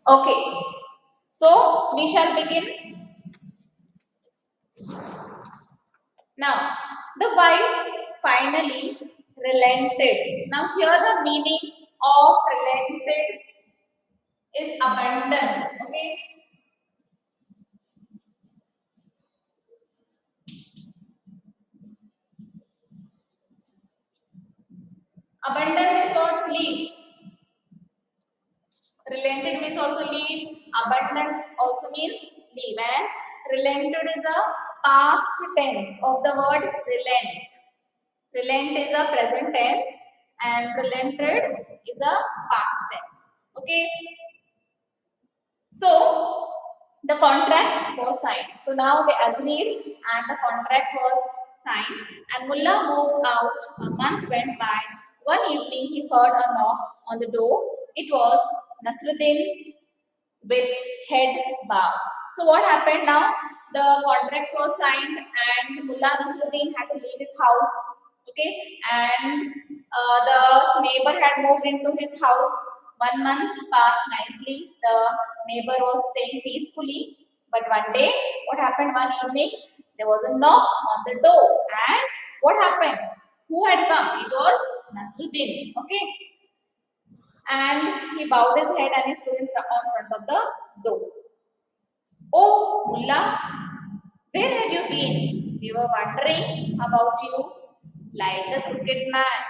Okay, so we shall begin. Now, the wife finally relented. Now, here the meaning of relented is abandon. Okay, abandon means what? Leave. Relented means also leave. Abandon also means leave. And relented is a past tense of the word relent. Relent is a present tense and relented is a past tense. Okay. So the contract was signed. So now they agreed and the contract was signed. And Mullah moved out. A month went by. One evening he heard a knock on the door. It was Nasreddin with head bowed. So what happened now? The contract was signed and Mullah Nasreddin had to leave his house. Okay, and the neighbor had moved into his house. 1 month passed nicely. The neighbor was staying peacefully. But one day, what happened one evening? There was a knock on the door. And what happened? Who had come? It was Nasruddin. Okay, and he bowed his head and he stood in on front of the door. Oh, Mullah, where have you been? We were wondering about you, like the crooked man.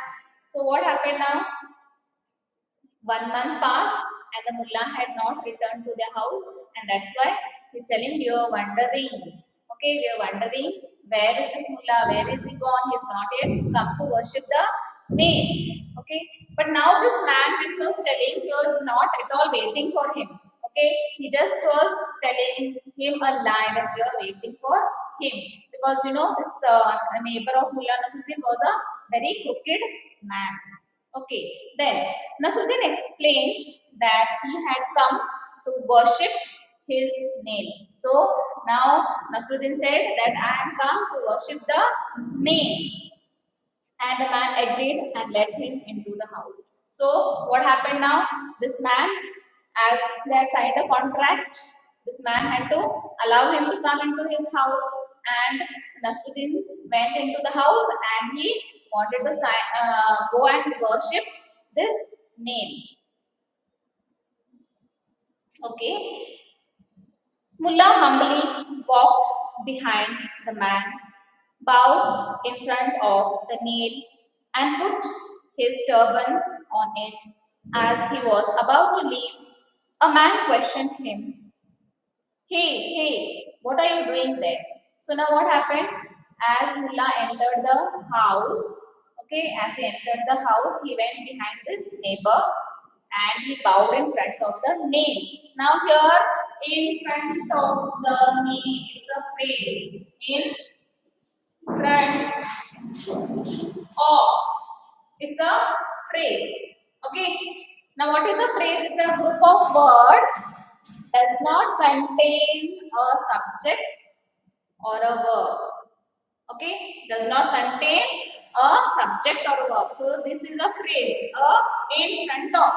So, what happened now? 1 month passed and the mullah had not returned to their house, and that's why he's telling we are wondering. Okay, we are wondering where is this mullah? Where is he gone? He has not yet come to worship the name. Okay, but now this man, when he was telling, he was not at all waiting for him. Okay, he just was telling him a lie that we are waiting for him, because you know this neighbor of Mullah Nasruddin was a very crooked man. Okay, then Nasruddin explained that he had come to worship his name. So now Nasruddin said that I am come to worship the name. And the man agreed and let him into the house. So what happened now? This man, as they had signed a contract, this man had to allow him to come into his house, and Nasruddin went into the house and he wanted to go and worship this name. Okay. Mullah humbly walked behind the man, bowed in front of the nail, and put his turban on it. As he was about to leave, a man questioned him, hey, what are you doing there? So now what happened? As Mullah entered the house, okay, as he entered the house, he went behind this neighbor and he bowed in front of the nail. Now here, in front of the nail is a phrase. In front of. It's a phrase. Okay. Now what is a phrase? It's a group of words, does not contain a subject or a verb. Okay, does not contain a subject or a verb. So this is a phrase, in front of.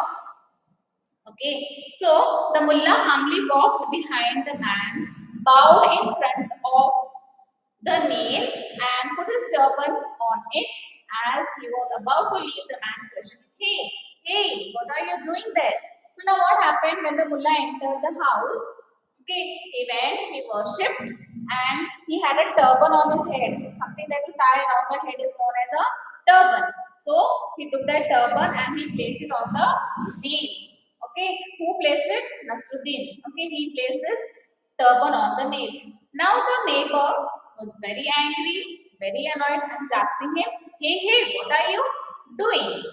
Okay, so the mullah humbly walked behind the man, bowed in front of the nail, and put his turban on it. As he was about to leave, the man questioned, hey, what are you doing there? So now what happened when the mullah entered the house? Okay, he went, he worshipped, and he had a turban on his head. Something that you tie around the head is known as a turban. So he took that turban and he placed it on the nail. Okay, who placed it? Nasruddin. Okay, he placed this turban on the nail. Now the neighbor was very angry, very annoyed, and is asking him, hey, what are you doing?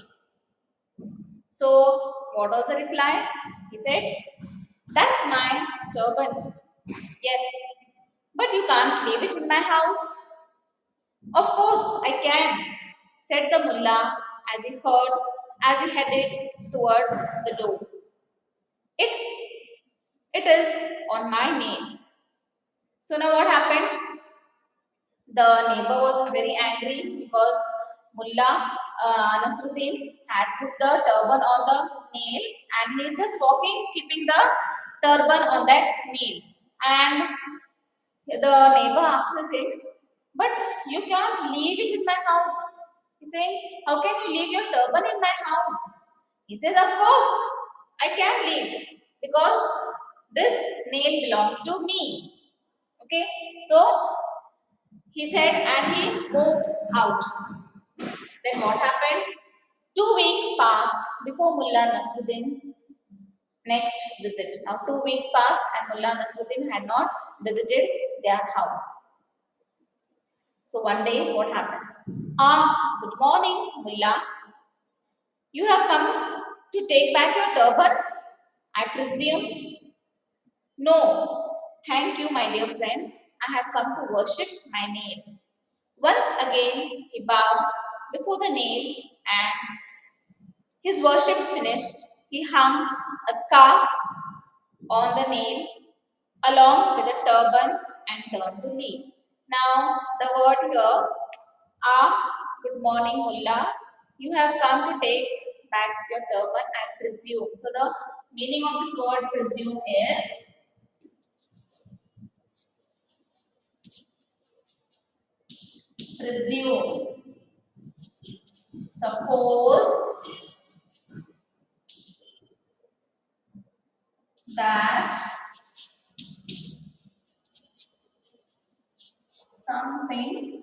So what was the reply? He said, that's my turban. Yes, but you can't leave it in my house. Of course I can, said the mullah as he headed towards the door. It's it is on my name. So now what happened? The neighbor was very angry because Mullah Nasruddin had put the turban on the nail and he is just walking, keeping the turban on that nail. And the neighbor asks him, but you can't leave it in my house. He's saying, how can you leave your turban in my house? He says, of course, I can leave because this nail belongs to me. Okay, so he said, and he moved out. Then what happened? 2 weeks passed before Mullah Nasreddin's next visit. Now 2 weeks passed and Mullah Nasreddin had not visited their house. So one day what happens? Good morning, Mullah. You have come to take back your turban, I presume? No. Thank you, my dear friend. I have come to worship my nail. Once again he bowed before the nail, and his worship finished, he hung a scarf on the nail along with a turban and turned to leave. Now, the word here, good morning, Mullah. You have come to take back your turban, I presume. So, the meaning of this word presume is presume. Suppose that something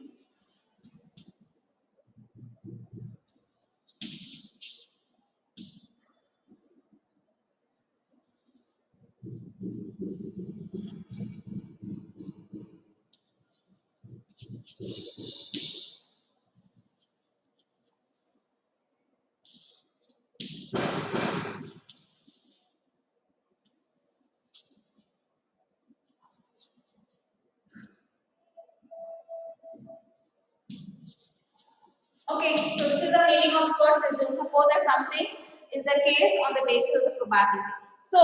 okay, so this is the meaning of this word presume. Suppose that something is the case on the basis of the probability. So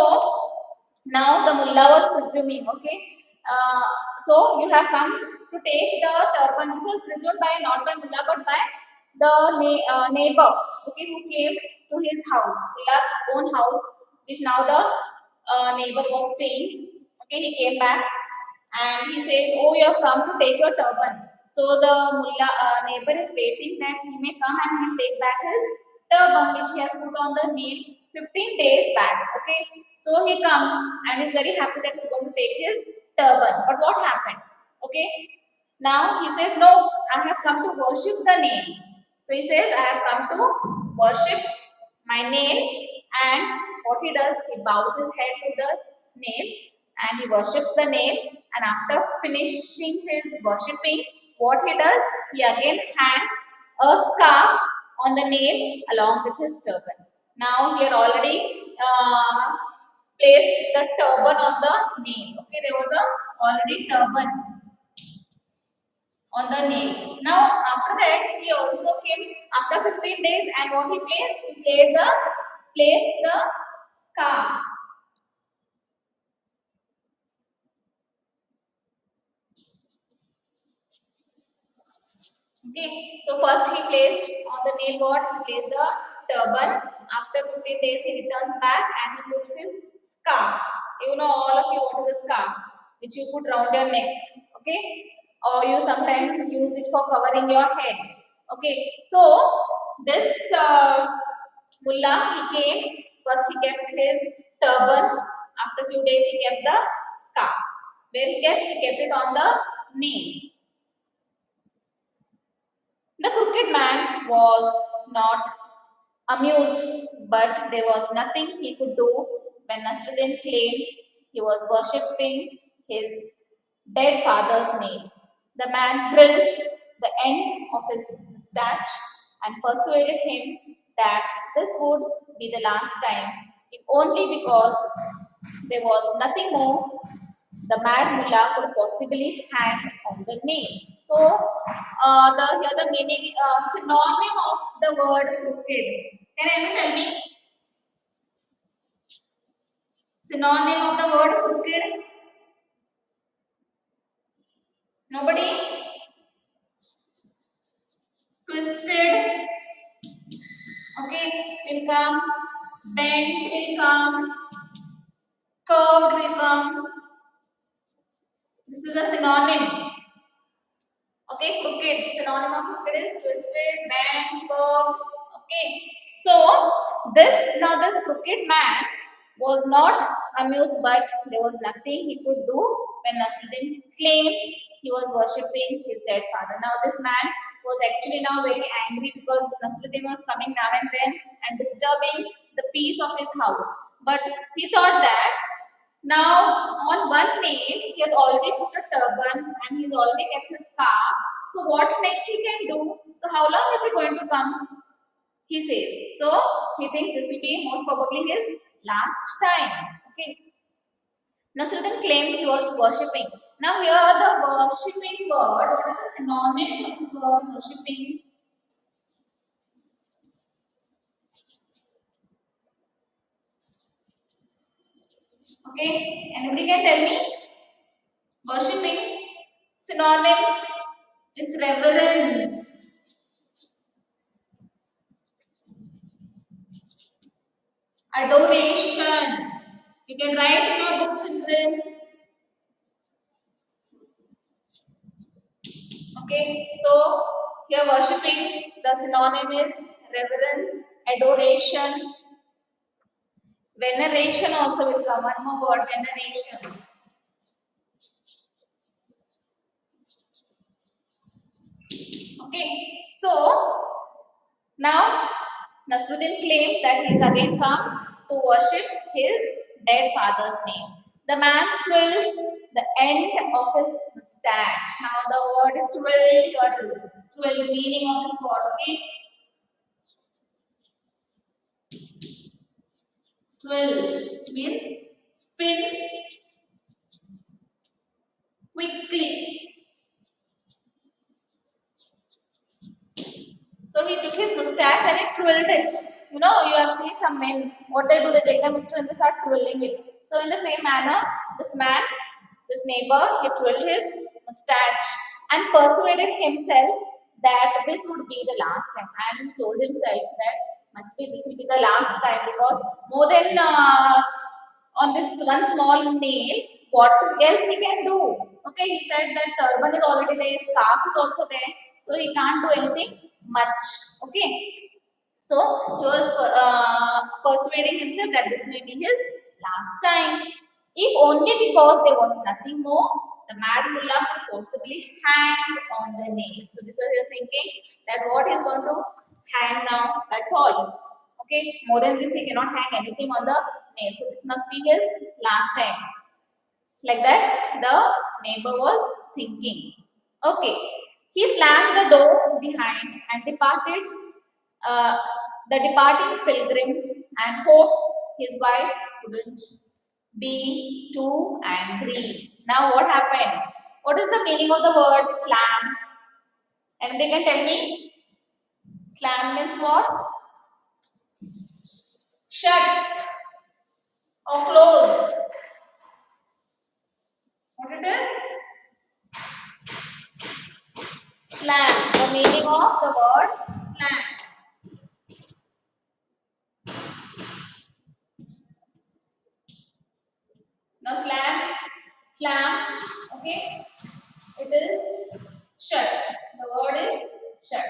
now the mullah was presuming, okay. So you have come to take the turban. This was presumed by not by mullah but by the neighbor, okay, who came to his house, mullah's own house, which now the neighbor was staying. Okay, he came back and he says, "Oh, you have come to take your turban." So the mullah neighbor is waiting that he may come and he will take back his turban which he has put on the nail 15 days back. Okay, so he comes and is very happy that he's going to take his turban. But what happened? Okay, now he says, "No, I have come to worship the nail." So he says, "I have come to worship my nail." And what he does, he bows his head to the nail and he worships the nail. And after finishing his worshipping, what he does, he again hangs a scarf on the nail along with his turban. Now he had already placed the turban on the nail. Okay, there was a already turban on the nail. Now after that he also came after 15 days, and what he placed? He placed the scarf. Okay, so first he placed on the nail board, he placed the turban. After 15 days, he returns back and he puts his scarf. You know, all of you, what is a scarf? Which you put round your neck. Okay, or you sometimes use it for covering your head. Okay, so this mullah, he came. First, he kept his turban. After few days, he kept the scarf. Where he kept? He kept it on the nail. The crooked man was not amused, but there was nothing he could do when Nasruddin claimed he was worshipping his dead father's nail. The man thrilled the end of his moustache and persuaded him that this would be the last time, if only because there was nothing more the mad mullah could possibly hang on the nail. So, the here the meaning synonym of the word crooked. Can anyone tell me synonym of the word crooked? Nobody? Twisted. Okay, will come. Bent will come. Curved will come. This is a synonym. Okay, crooked. Synonym of crooked is twisted, bent, curved. Okay. So this crooked man was not amused, but there was nothing he could do when Nasruddin claimed he was worshipping his dead father. Now this man was actually now very angry because Nasruddin was coming now and then and disturbing the peace of his house. But he thought that now, on one nail, he has already put a turban and he's already kept his scarf. So, what next he can do? So, how long is he going to come? He says. So, he thinks this will be most probably his last time. Okay. Nasruddin claimed he was worshipping. Now, here the worshipping word, what are the synonyms of this word worshipping? Okay. Anybody can tell me? Worshipping synonyms is reverence. Adoration. You can write in your book, children. Okay, so here worshipping, the synonym is reverence, adoration, veneration also will come. One more word, veneration. Okay, so now Nasruddin claimed that he is again come to worship his dead father's name. The man twirled the end of his mustache. Now the word twirl, what is twirl meaning of this word? Okay, twirled means spin quickly. So he took his mustache and he twirled it. You know, you have seen some men, what they do, they take the mustache and they start twirling it. So in the same manner, this man, this neighbor, he twirled his mustache and persuaded himself that this would be the last time. And he told himself that must be this will be the last time because more than on this one small nail, what else he can do? Okay, he said that turban is already there, scarf is also there, so he can't do anything much. Okay, so he was persuading himself that this may be his last time. If only because there was nothing more, the mad mullah could possibly hang on the nail. So this was he was thinking that what he's going to hang now, that's all. Okay, more than this he cannot hang anything on the nail. So this must be his last time. Like that, the neighbor was thinking. Okay, he slammed the door behind and departed. Uh, the departing pilgrim and hoped his wife wouldn't be too angry. Now, what happened? What is the meaning of the word slam? Anybody can tell me? Slam means what? Shut or close. What it is? Slam. The meaning of the word slam. Now slam, okay, it is shut. The word is shut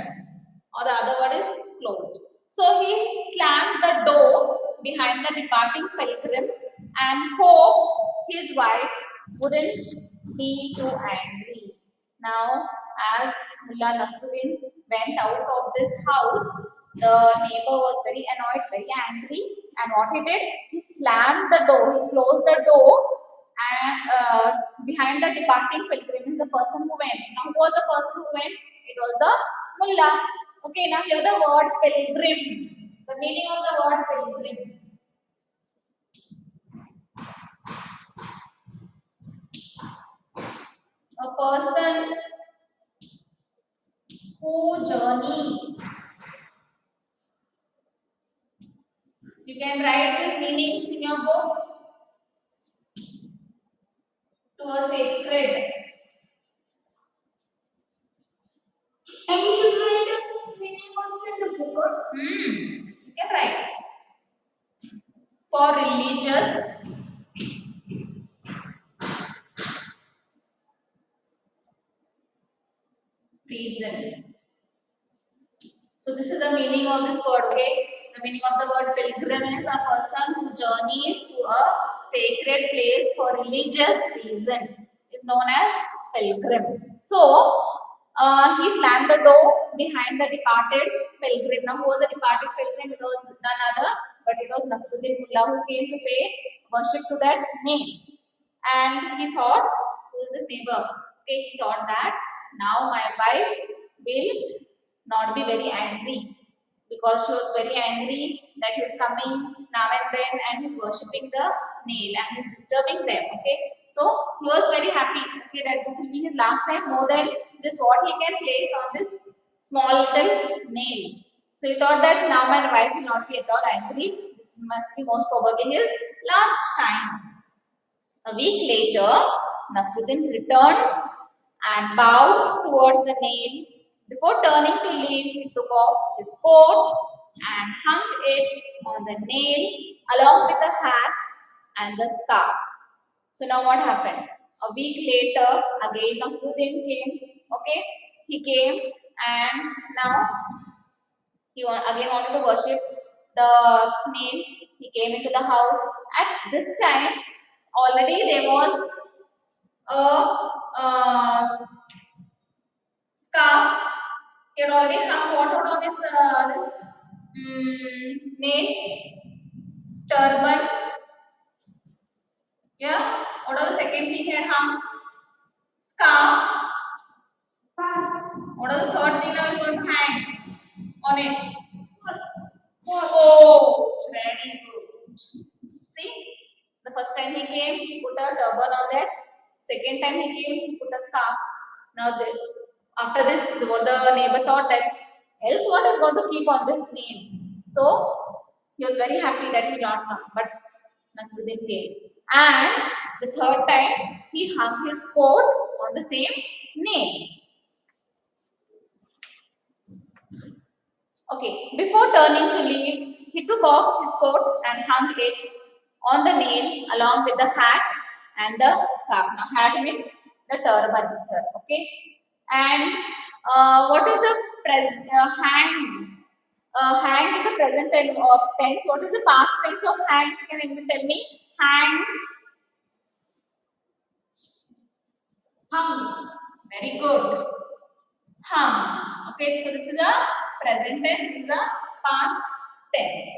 or the other word is closed. So he slammed the door behind the departing pilgrim and hoped his wife wouldn't be too angry. Now, as Mullah Nasruddin went out of this house, the neighbor was very annoyed, very angry, and what he did, he slammed the door, he closed the door, and behind the departing pilgrim is the person who went. Now, who was the person who went? It was the mullah. Okay, now here the word pilgrim. The meaning of the word pilgrim. A person who journey. You can write these meanings in your book to a sacred. And you should write the meaning also in the book. You can write. For religious of this word, okay? The meaning of the word pilgrim is a person who journeys to a sacred place for religious reason. Is known as pilgrim. So, he slammed the door behind the departed pilgrim. Now, who was the departed pilgrim? It was none other, but it was Nasruddin Mullah who came to pay worship to that name. And he thought, who is this neighbor? Okay, he thought that now my wife will not be very angry because she was very angry that he's coming now and then and he's worshipping the nail and he's disturbing them. Okay, so he was very happy. Okay, that this will be his last time more than this what he can place on this small little nail. So he thought that now my wife will not be at all angry. This must be most probably his last time. A week later, Nasruddin returned and bowed towards the nail. Before turning to leave, he took off his coat and hung it on the nail along with the hat and the scarf. So now what happened? A week later, again Nasruddin came. Okay, he came and now again wanted to worship the nail. He came into the house. At this time, already there was a scarf. He had already hung what on his this nail turban. Yeah. What was the second thing he had hung? Scarf. What was the third thing I was going to hang on it? Oh, very good. See, the first time he came, he put a turban on that. Second time he came, he put a scarf. Now, after this, what the neighbor thought that else what is going to keep on this nail? So he was very happy that he did not come, but Nasruddin came. And the third time, he hung his coat on the same nail. Okay, before turning to leave, he took off his coat and hung it on the nail along with the hat and the scarf. Now, hat means the turban here, okay? And what is the hang? Hang is a present tense. What is the past tense of hang? Can anyone tell me? Hang, hung. Very good. Hung. Okay, so this is a present tense, this is a past tense.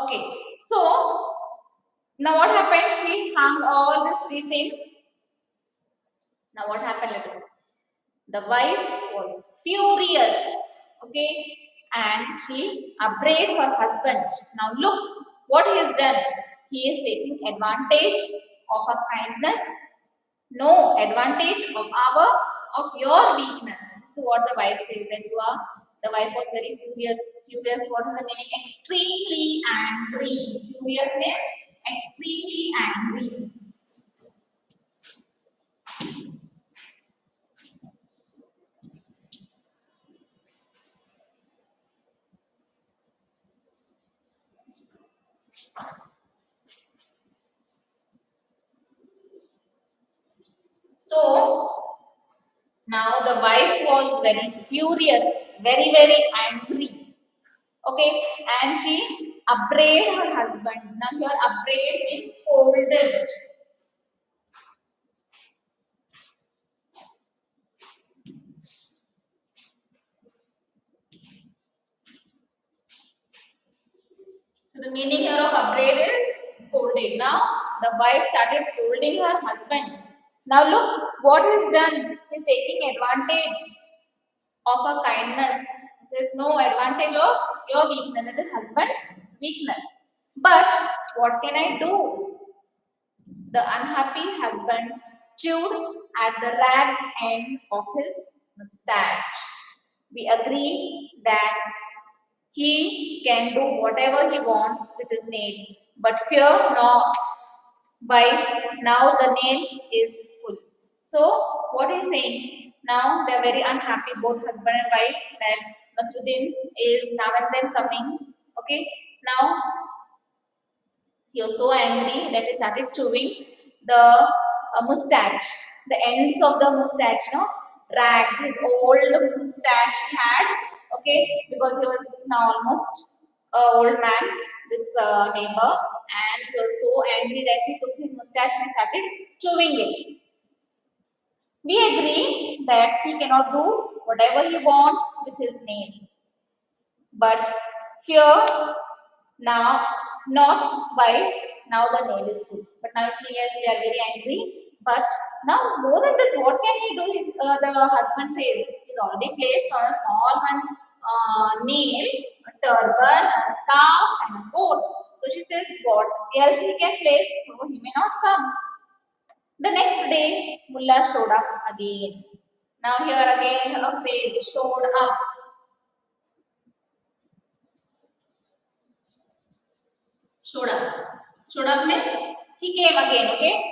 Okay, so now what happened? He hung all these three things. Now what happened? Let us see. The wife was furious, okay, and she upbraided her husband. Now look what he has done. He is taking advantage of her kindness, no advantage of your weakness. This is what the wife says that you are. The wife was very furious. Furious, what is the meaning? Extremely angry. Furious means extremely angry. So now the wife was very furious, very, very angry. Okay, and she upbraided her husband. Now here upbraid means scolded. So the meaning here of upbraid is scolded. Now the wife started scolding her husband. Now look what he's done. He's taking advantage of her kindness. He says no advantage of your weakness. It is husband's weakness. But what can I do? The unhappy husband chewed at the ragged end of his mustache. We agree that he can do whatever he wants with his nail, but fear not, wife, now the nail is full. So, what he's saying, now they are very unhappy, both husband and wife, that Nasruddin is now and then coming. Okay, now he was so angry that he started chewing the mustache, the ends of the mustache, ragged. His old mustache he had Okay, because he was now almost old man, this neighbor, and he was so angry that he took his mustache and started chewing it. We agree that he cannot do whatever he wants with his name, but fear now, not wife, now the nail is good. But now you see, yes, we are very angry. But now, more than this, what can he do? The husband says he's already placed on a small one nail, a turban, a scarf, and a coat. So she says, what else he can place? So he may not come. The next day, Mullah showed up again. Now here again a phrase, showed up. Showed up. Showed up means he came again, okay?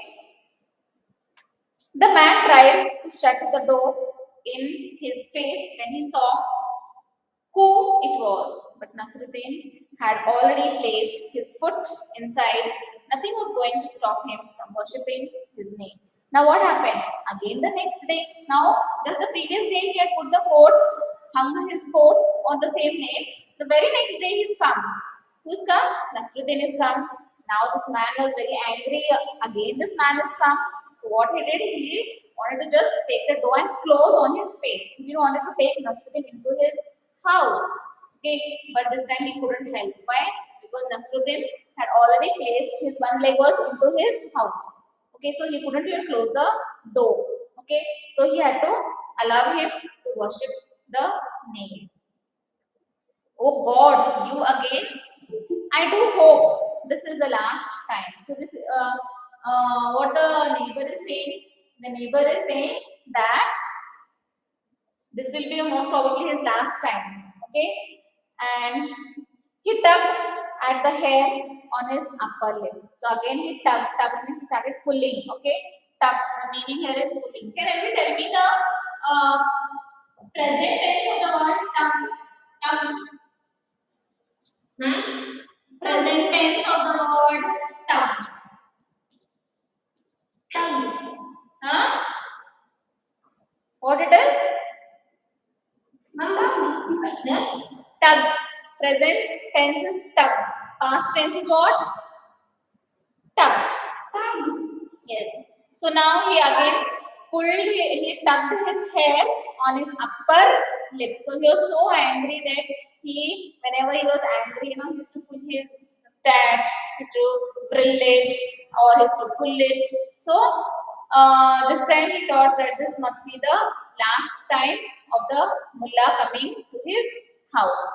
The man tried to shut the door in his face when he saw who it was, but Nasruddin had already placed his foot inside. Nothing was going to stop him from worshipping his name. Now, what happened? Again, the next day, now, just the previous day, he had put the coat, hung his coat on the same nail. The very next day, he's come. Who's come? Nasruddin is come. Now, this man was very angry. Again, this man is come. So, what he did, he wanted to just take the door and close on his face. He wanted to take Nasruddin into his house. Okay, but this time he couldn't help. Why? Because Nasruddin had already placed his one leg was into his house. Okay, so he couldn't even close the door. Okay, so he had to allow him to worship the nail. Oh God, you again? I do hope this is the last time. So this, what the neighbor is saying. The neighbor is saying that this will be most probably his last time. Okay, and he tugged at the hair on his upper lip. So again he tugged. Tugged means he started pulling. Okay, tugged. The meaning here is pulling. Can anyone tell me the present tense of the word tugged? Tugged. Hmm? Present tense of the word tugged. Tugged. Huh? What it is? Tug. Present tense is tug. Past tense is what? Tugged. Yes. So now he again he tugged his hair on his upper lip. So he was so angry that whenever he was angry, he used to pull his mustache, he used to grill it, or he used to pull it. So this time he thought that this must be the last time of the mullah coming to his house.